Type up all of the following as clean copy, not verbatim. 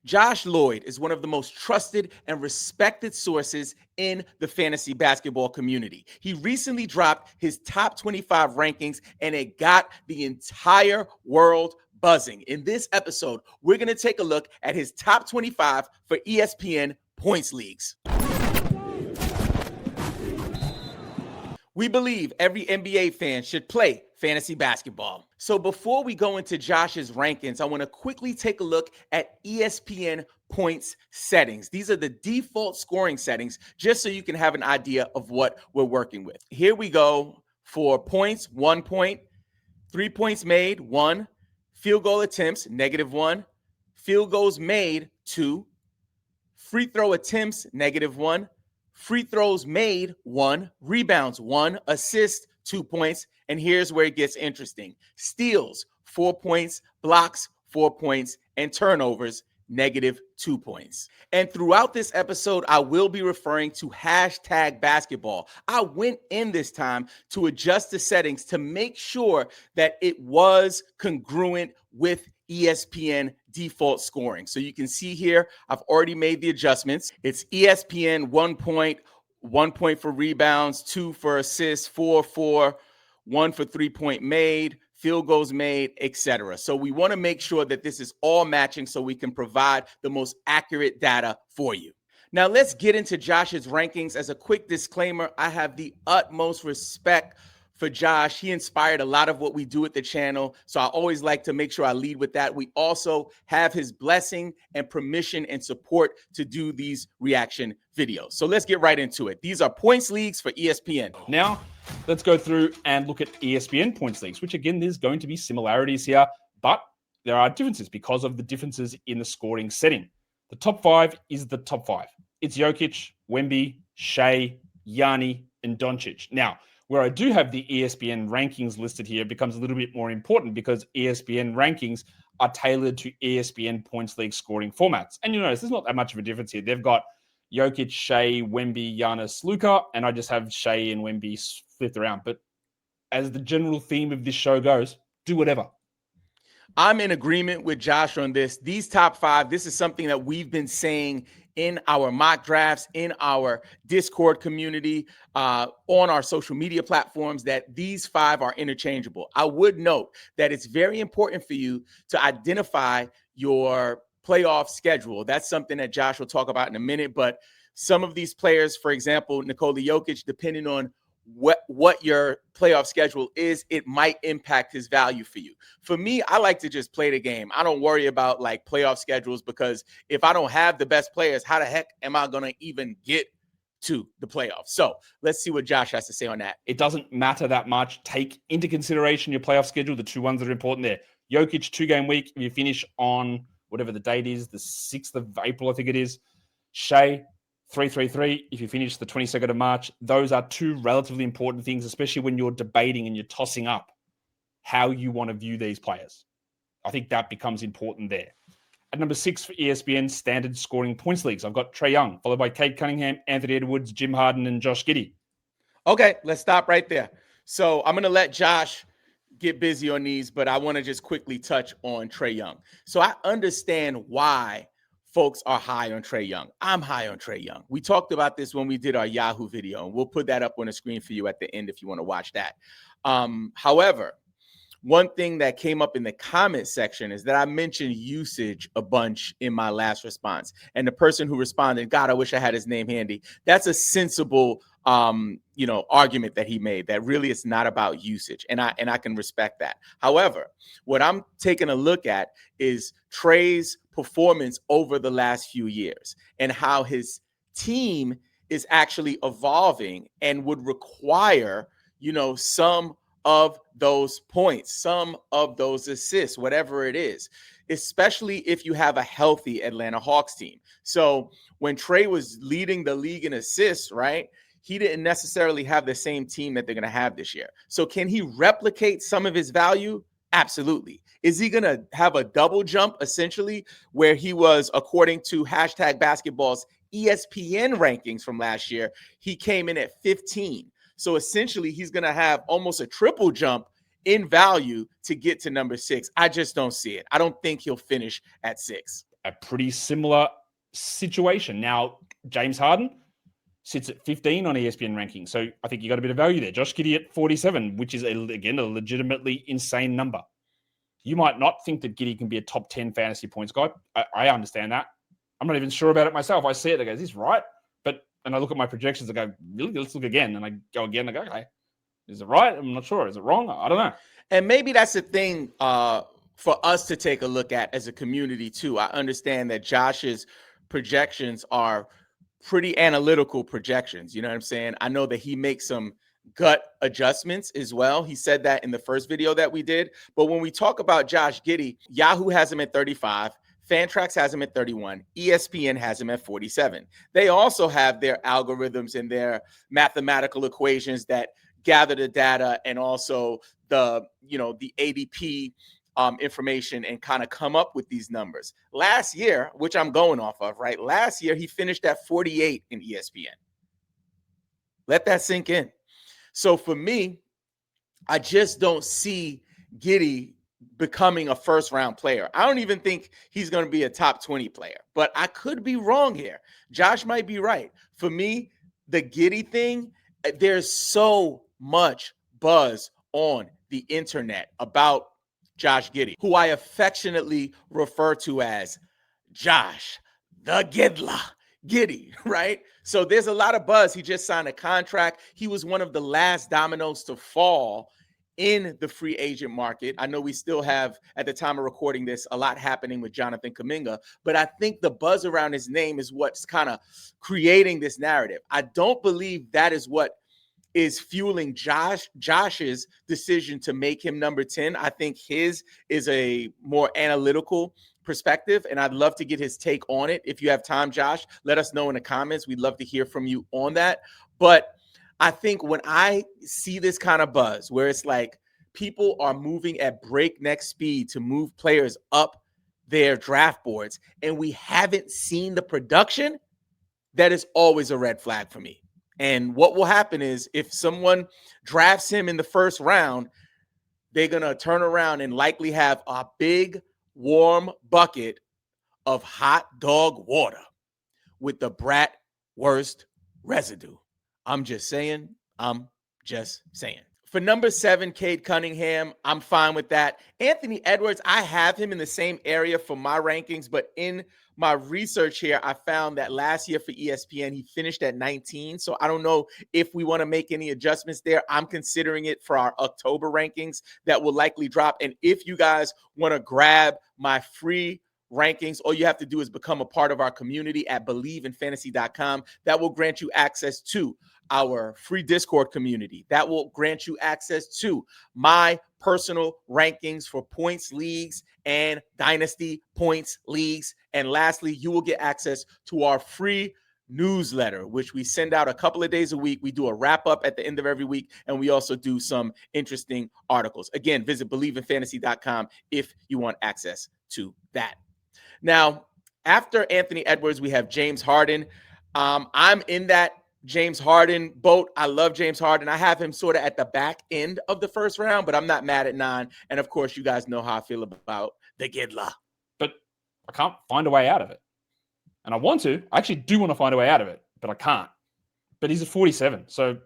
Josh Lloyd is one of the most trusted and respected sources in the fantasy basketball community. He recently dropped his top 25 rankings and it got the entire world buzzing. In this episode, we're going to take a look at his top 25 for ESPN points leagues. We believe every NBA fan should play fantasy basketball. So before we go into Josh's rankings, I want to quickly take a look at ESPN points settings. These are the default scoring settings, just so you can have an idea of what we're working with. Here we go for points, 1 point, 3 points made, 1, field goal attempts, -1, field goals made, 2, free throw attempts, -1, free throws made, 1, rebounds, 1, assists, 2 points. And here's where it gets interesting. Steals, 4 points, blocks, 4 points, and turnovers, -2 points. And throughout this episode, I will be referring to hashtag basketball. I went in this time to adjust the settings to make sure that it was congruent with ESPN default scoring. So you can see here, I've already made the adjustments. It's ESPN 1 point, 1 point for rebounds, 2 for assists, 4, 1 for 3-point made, field goals made, etc. So we want to make sure that this is all matching so we can provide the most accurate data for you. Now let's get into Josh's rankings. As a quick disclaimer, I have the utmost respect for Josh. He inspired a lot of what we do at the channel. So I always like to make sure I lead with that. We also have his blessing and permission and support to do these reaction videos. So let's get right into it. These are points leagues for ESPN. Now, let's go through and look at ESPN points leagues, which again, there's going to be similarities here, but there are differences because of the differences in the scoring setting. The top 5 is the top 5. It's Jokic, Wemby, Shea, Yanni, and Doncic. Now, where I do have the ESPN rankings listed here, it becomes a little bit more important because ESPN rankings are tailored to ESPN points league scoring formats. And you notice there's not that much of a difference here. They've got Jokic, Shea, Wemby, Giannis, Luka, and I just have Shea and Wemby flipped around. But as the general theme of this show goes, do whatever. I'm in agreement with Josh on this. These top 5, this is something that we've been saying in our mock drafts, in our Discord community, on our social media platforms, that these 5 are interchangeable. I would note that it's very important for you to identify your playoff schedule. That's something that Josh will talk about in a minute, but some of these players, for example, Nikola Jokic, depending on what your playoff schedule is, it might impact his value for you. For me, I like to just play the game. I don't worry about like playoff schedules because if I don't have the best players, how the heck am I going to even get to the playoffs? So let's see what Josh has to say on that. It doesn't matter that much. Take into consideration your playoff schedule, the 2 ones that are important there. Jokic, 2-game week. If you finish on whatever the date is, the 6th of April, I think it is. Shea, 3-3-3. If you finish the 22nd of March, those are 2 relatively important things, especially when you're debating and you're tossing up how you want to view these players. I think that becomes important there. At number 6 for ESPN standard scoring points leagues, I've got Trae Young, followed by Cade Cunningham, Anthony Edwards, Jim Harden, and Josh Giddey. Okay, let's stop right there. So I'm going to let Josh get busy on these, but I want to just quickly touch on Trae Young. So I understand why folks are high on Trae Young. I'm high on Trae Young. We talked about this when we did our Yahoo video, and we'll put that up on the screen for you at the end if you want to watch that. However, one thing that came up in the comment section is that I mentioned usage a bunch in my last response. And the person who responded, God, I wish I had his name handy. That's a sensible argument that he made, that really it's not about usage. And I can respect that. However, what I'm taking a look at is Trae's performance over the last few years and how his team is actually evolving and would require, some of those points, some of those assists, whatever it is, especially if you have a healthy Atlanta Hawks team. So when Trae was leading the league in assists, right, he didn't necessarily have the same team that they're going to have this year. So can he replicate some of his value? Absolutely. Is he going to have a double jump, essentially, where he was, according to hashtag basketball's ESPN rankings from last year, he came in at 15. So essentially, he's going to have almost a triple jump in value to get to number 6. I just don't see it. I don't think he'll finish at 6. a pretty similar situation. Now, James Harden sits at 15 on ESPN rankings. So I think you got a bit of value there. Josh Giddey at 47, which is, again, a legitimately insane number. You might not think that Giddey can be a top 10 fantasy points guy. I understand that. I'm not even sure about it myself. I see it. I go, is this right? And I look at my projections. I go, really? Let's look again. And I go again. I go, okay, is it right? I'm not sure. Is it wrong? I don't know. And maybe that's the thing for us to take a look at as a community too. I understand that Josh's projections are pretty analytical projections. You know what I'm saying? I know that he makes some gut adjustments as well. He said that in the first video that we did. But when we talk about Josh Giddey, Yahoo has him at 35. Fantrax has him at 31. ESPN has him at 47. They also have their algorithms and their mathematical equations that gather the data and also the ADP information and kind of come up with these numbers. Last year, which I'm going off of, right? Last year, he finished at 48 in ESPN. Let that sink in. So for me, I just don't see Giddey becoming a first-round player. I don't even think he's going to be a top 20 player, but I could be wrong here. Josh might be right. For me, the Giddey thing, there's so much buzz on the internet about Josh Giddey, who I affectionately refer to as Josh the Giddey, right? So there's a lot of buzz. He just signed a contract. He was one of the last dominoes to fall in the free agent market. I know we still have, at the time of recording this, a lot happening with Jonathan Kuminga, but I think the buzz around his name is what's kind of creating this narrative. I don't believe that is what is fueling Josh's decision to make him number 10. I think his is a more analytical perspective, and I'd love to get his take on it. If you have time, Josh, let us know in the comments. We'd love to hear from you on that. But I think when I see this kind of buzz where it's like people are moving at breakneck speed to move players up their draft boards and we haven't seen the production, that is always a red flag for me. And what will happen is if someone drafts him in the first round, they're going to turn around and likely have a big warm bucket of hot dog water with the bratwurst residue. I'm just saying. For number 7, Cade Cunningham, I'm fine with that. Anthony Edwards, I have him in the same area for my rankings, but in my research here, I found that last year for ESPN, he finished at 19. So I don't know if we want to make any adjustments there. I'm considering it for our October rankings that will likely drop. And if you guys want to grab my free rankings, all you have to do is become a part of our community at BelieveInFantasy.com. That will grant you access to our free Discord community. That will grant you access to my personal rankings for points leagues and dynasty points leagues. And lastly, you will get access to our free newsletter, which we send out a couple of days a week. We do a wrap up at the end of every week, and we also do some interesting articles. Again, visit BelieveInFantasy.com if you want access to that. Now, after Anthony Edwards, we have James Harden. I'm in that James Harden boat. I love James Harden. I have him sort of at the back end of the first round, but I'm not mad at 9. And of course, you guys know how I feel about the Gidla. But I can't find a way out of it. And I want to. I actually do want to find a way out of it, but I can't. But he's at 47. So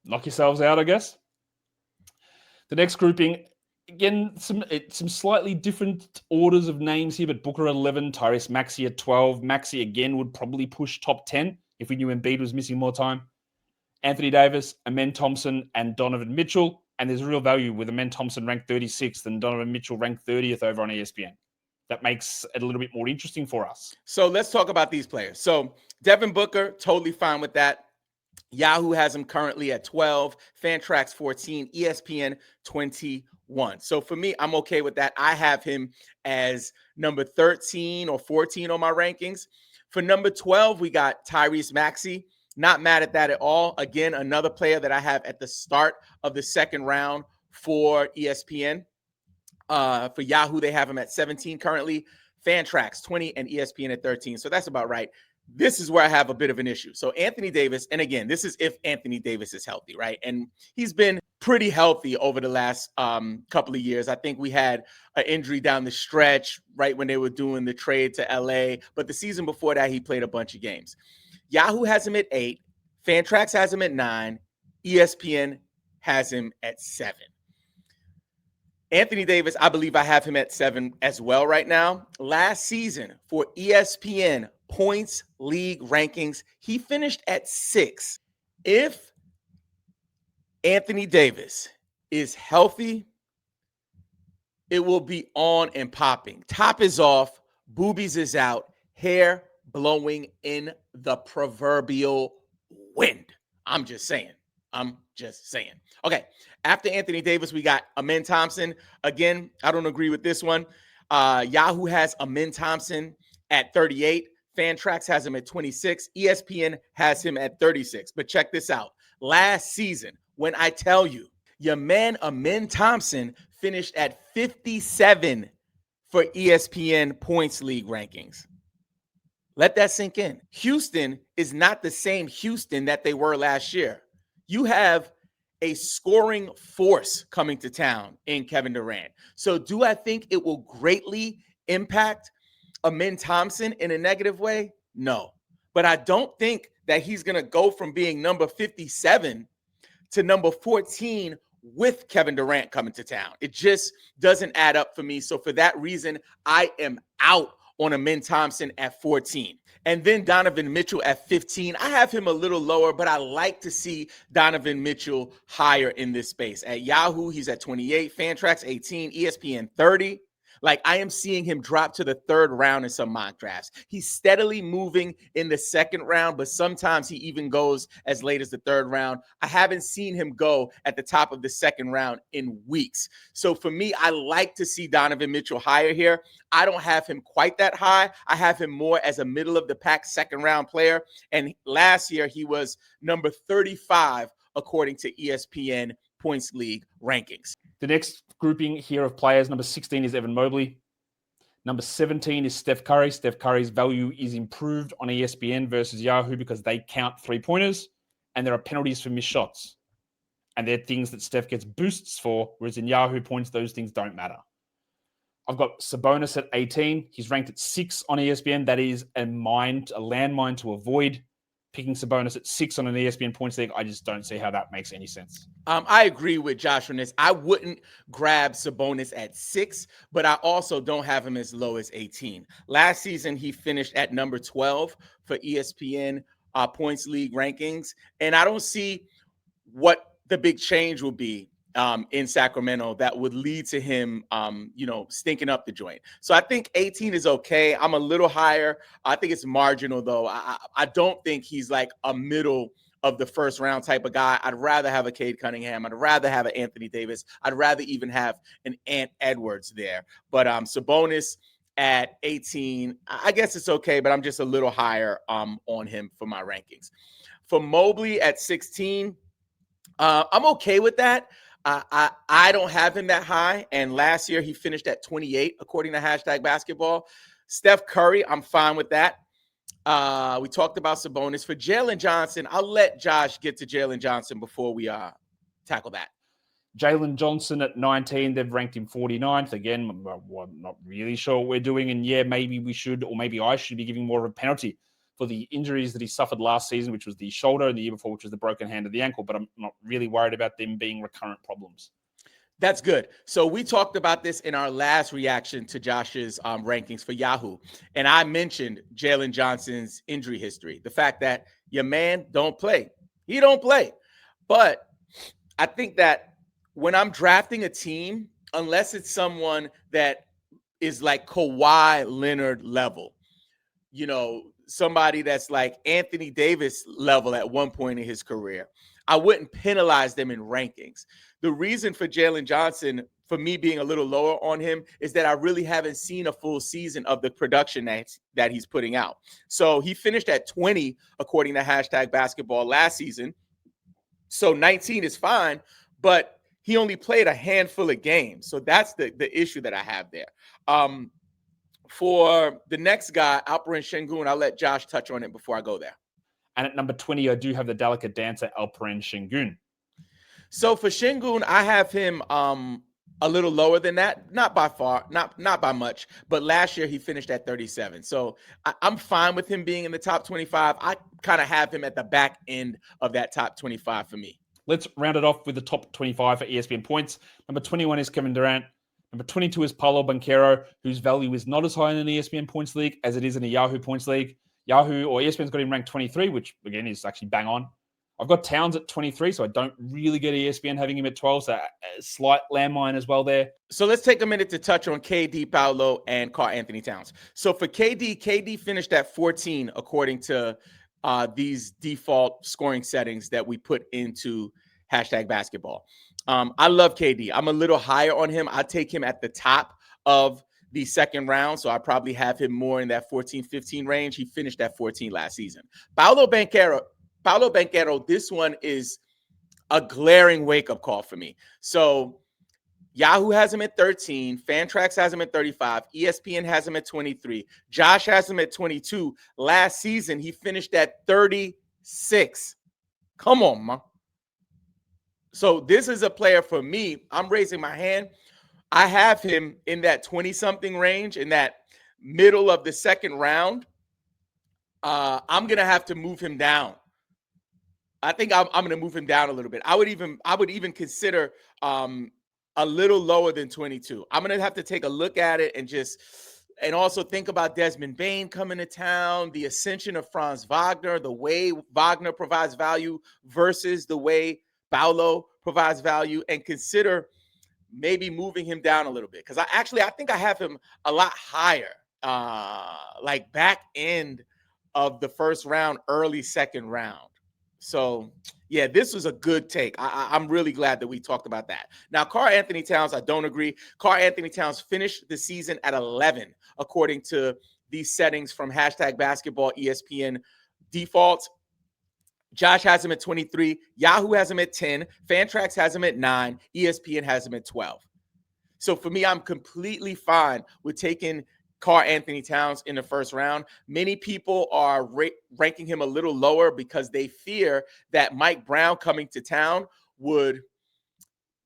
knock yourselves out, I guess. The next grouping, again, some slightly different orders of names here, but Booker at 11, Tyrese Maxey at 12. Maxey, again, would probably push top 10 if we knew Embiid was missing more time. Anthony Davis, Amen Thompson, and Donovan Mitchell. And there's real value with Amen Thompson ranked 36th and Donovan Mitchell ranked 30th over on ESPN. That makes it a little bit more interesting for us. So let's talk about these players. So Devin Booker, totally fine with that. Yahoo has him currently at 12, Fantrax 14, ESPN 21. So for me, I'm okay with that. I have him as number 13 or 14 on my rankings. For number 12, we got Tyrese Maxey. Not mad at that at all. Again, another player that I have at the start of the second round for ESPN. For Yahoo, they have him at 17 currently. Fantrax 20 and ESPN at 13. So that's about right. this is where I have a bit of an issue. So Anthony Davis, and again, this is if Anthony Davis is healthy, right? And he's been pretty healthy over the last couple of years. I think we had an injury down the stretch right when they were doing the trade to LA, but the season before that, he played a bunch of games. Yahoo has him at 8, Fantrax has him at 9, ESPN has him at 7. Anthony Davis, I believe I have him at 7 as well right now. Last season for ESPN points league rankings, he finished at 6. If Anthony Davis is healthy, it will be on and popping. Top is off, boobies is out, hair blowing in the proverbial wind. I'm just saying. Okay, after Anthony Davis, we got Amen Thompson. Again, I don't agree with this one. Yahoo has Amen Thompson at 38. Fantrax has him at 26. ESPN has him at 36. But check this out. Last season, when I tell you, your man Amen Thompson finished at 57 for ESPN Points League rankings. Let that sink in. Houston is not the same Houston that they were last year. You have a scoring force coming to town in Kevin Durant. So do I think it will greatly impact Amen Thompson in a negative way? No. But I don't think that he's going to go from being number 57 to number 14 with Kevin Durant coming to town. It just doesn't add up for me. So for that reason, I am out on Amen Thompson at 14. And then Donovan Mitchell at 15. I have him a little lower, but I like to see Donovan Mitchell higher in this space. At Yahoo, he's at 28, Fantrax 18, ESPN 30. Like, I am seeing him drop to the 3rd round in some mock drafts. He's steadily moving in the 2nd round, but sometimes he even goes as late as the 3rd round. I haven't seen him go at the top of the 2nd round in weeks. So for me, I like to see Donovan Mitchell higher here. I don't have him quite that high. I have him more as a middle of the pack 2nd round player. And last year, he was number 35 according to ESPN Points League rankings. The next grouping here of players, number 16 is Evan Mobley. Number 17 is Steph Curry. Steph Curry's value is improved on ESPN versus Yahoo because they count 3-pointers and there are penalties for missed shots. And they're things that Steph gets boosts for, whereas in Yahoo points, those things don't matter. I've got Sabonis at 18. He's ranked at 6 on ESPN. That is a landmine to avoid. Picking Sabonis at 6 on an ESPN points league, I just don't see how that makes any sense. I agree with Josh on this. I wouldn't grab Sabonis at 6, but I also don't have him as low as 18. Last season, he finished at number 12 for ESPN points league rankings, and I don't see what the big change will be in Sacramento that would lead to him, stinking up the joint. So I think 18 is okay. I'm a little higher. I think it's marginal, though. I don't think he's like a middle of the 1st round type of guy. I'd rather have a Cade Cunningham. I'd rather have an Anthony Davis. I'd rather even have an Ant Edwards there. But Sabonis at 18, I guess it's okay, but I'm just a little higher on him for my rankings. For Mobley at 16, I'm okay with that. I don't have him that high, and last year he finished at 28, according to #basketball. Steph Curry, I'm fine with that. We talked about Sabonis. For Jalen Johnson, I'll let Josh get to Jalen Johnson before we tackle that. Jalen Johnson at 19, they've ranked him 49th. Again, I'm not really sure what we're doing, and yeah, maybe we should, or maybe I should be giving more of a penalty for the injuries that he suffered last season, which was the shoulder, and the year before, which was the broken hand of the ankle. But I'm not really worried about them being recurrent problems. That's good. So we talked about this in our last reaction to Josh's rankings for Yahoo. And I mentioned Jalen Johnson's injury history, the fact that your man don't play. He don't play. But I think that when I'm drafting a team, unless it's someone that is like Kawhi Leonard level, somebody that's like Anthony Davis level at one point in his career, I wouldn't penalize them in rankings. The reason for Jalen Johnson, for me being a little lower on him, is that I really haven't seen a full season of the production that he's putting out. So he finished at 20, according to #basketball last season. So 19 is fine, but he only played a handful of games. So that's the issue that I have there. For the next guy, Alperen Şengün, I'll let Josh touch on it before I go there. And at number 20, I do have the delicate dancer, Alperen Şengün. So for Şengün, I have him a little lower than that. Not by far, not by much. But last year, he finished at 37. So I'm fine with him being in the top 25. I kind of have him at the back end of that top 25 for me. Let's round it off with the top 25 for ESPN points. Number 21 is Kevin Durant. Number 22 is Paolo Banchero, whose value is not as high in an ESPN points league as it is in a Yahoo points league. Yahoo or ESPN's got him ranked 23, which again is actually bang on. I've got Towns at 23, so I don't really get ESPN having him at 12, so a slight landmine as well there. So let's take a minute to touch on KD, Paolo, and Karl Anthony Towns. So for KD finished at 14 according to these default scoring settings that we put into #basketball. I love KD. I'm a little higher on him. I take him at the top of the second round, so I probably have him more in that 14, 15 range. He finished at 14 last season. Paolo Banchero, this one is a glaring wake-up call for me. So Yahoo has him at 13. Fantrax has him at 35. ESPN has him at 23. Josh has him at 22. Last season, he finished at 36. Come on, man. So this is a player for me. I'm raising my hand. I have him in that 20-something range, in that middle of the second round. I'm going to have to move him down. I think I'm going to move him down a little bit. I would even consider a little lower than 22. I'm going to have to take a look at it and also think about Desmond Bane coming to town, the ascension of Franz Wagner, the way Wagner provides value versus the way Paolo provides value, and consider maybe moving him down a little bit. Because I think I have him a lot higher, like back end of the first round, early second round. So, yeah, this was a good take. I'm really glad that we talked about that. Now, Karl Anthony Towns, I don't agree. Karl Anthony Towns finished the season at 11, according to these settings from #basketball ESPN defaults. Josh has him at 23. Yahoo has him at 10. Fantrax has him at 9. ESPN has him at 12. So for me, I'm completely fine with taking Karl Anthony Towns in the first round. Many people are ranking him a little lower because they fear that Mike Brown coming to town would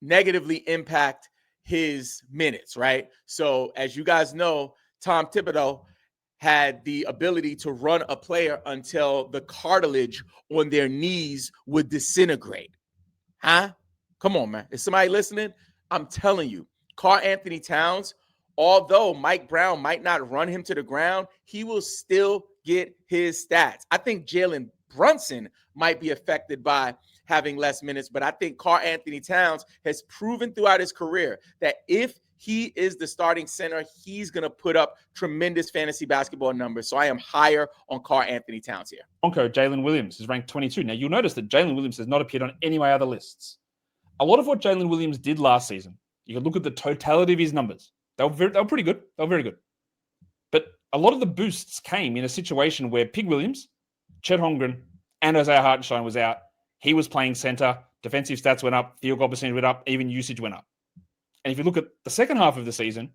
negatively impact his minutes, right? So as you guys know, Tom Thibodeau had the ability to run a player until the cartilage on their knees would disintegrate. Huh? Come on, man. Is somebody listening? I'm telling you, Karl Anthony Towns, although Mike Brown might not run him to the ground, he will still get his stats. I think Jalen Brunson might be affected by having less minutes, but I think Karl Anthony Towns has proven throughout his career that if he is the starting center, he's going to put up tremendous fantasy basketball numbers. So I am higher on Karl Anthony Towns here. Jalen Williams is ranked 22. Now, you'll notice that Jalen Williams has not appeared on any of my other lists. A lot of what Jalen Williams did last season, you can look at the totality of his numbers. They were pretty good. They were very good. But a lot of the boosts came in a situation where Pig Williams, Chet Holmgren, and Isaiah Hartenstein was out. He was playing center. Defensive stats went up. Field goal percentage went up. Even usage went up. And if you look at the second half of the season,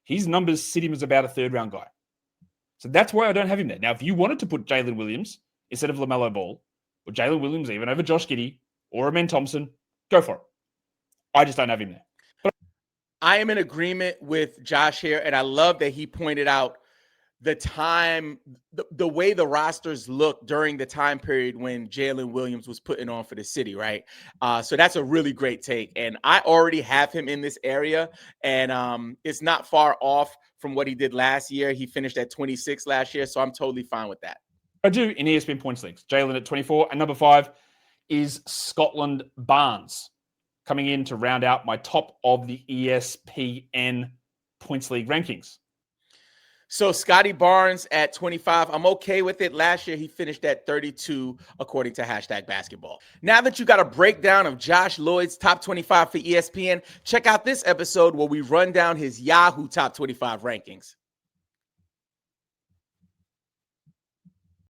his numbers sit him as about a third-round guy. So that's why I don't have him there. Now, if you wanted to put Jalen Williams instead of LaMelo Ball, or Jalen Williams even over Josh Giddey, or Amen Thompson, go for it. I just don't have him there. I am in agreement with Josh here, and I love that he pointed out the time, the way the rosters looked during the time period when Jalen Williams was putting on for the city, right? So that's a really great take, and I already have him in this area, and it's not far off from what he did last year. He finished at 26 last year, so I'm totally fine with that. I do in ESPN points leagues. Jalen at 24, and number 5 is Scotland Barnes, coming in to round out my top of the ESPN points league rankings. So Scotty Barnes at 25, I'm okay with it. Last year, he finished at 32, according to #basketball. Now that you got a breakdown of Josh Lloyd's top 25 for ESPN, check out this episode where we run down his Yahoo top 25 rankings.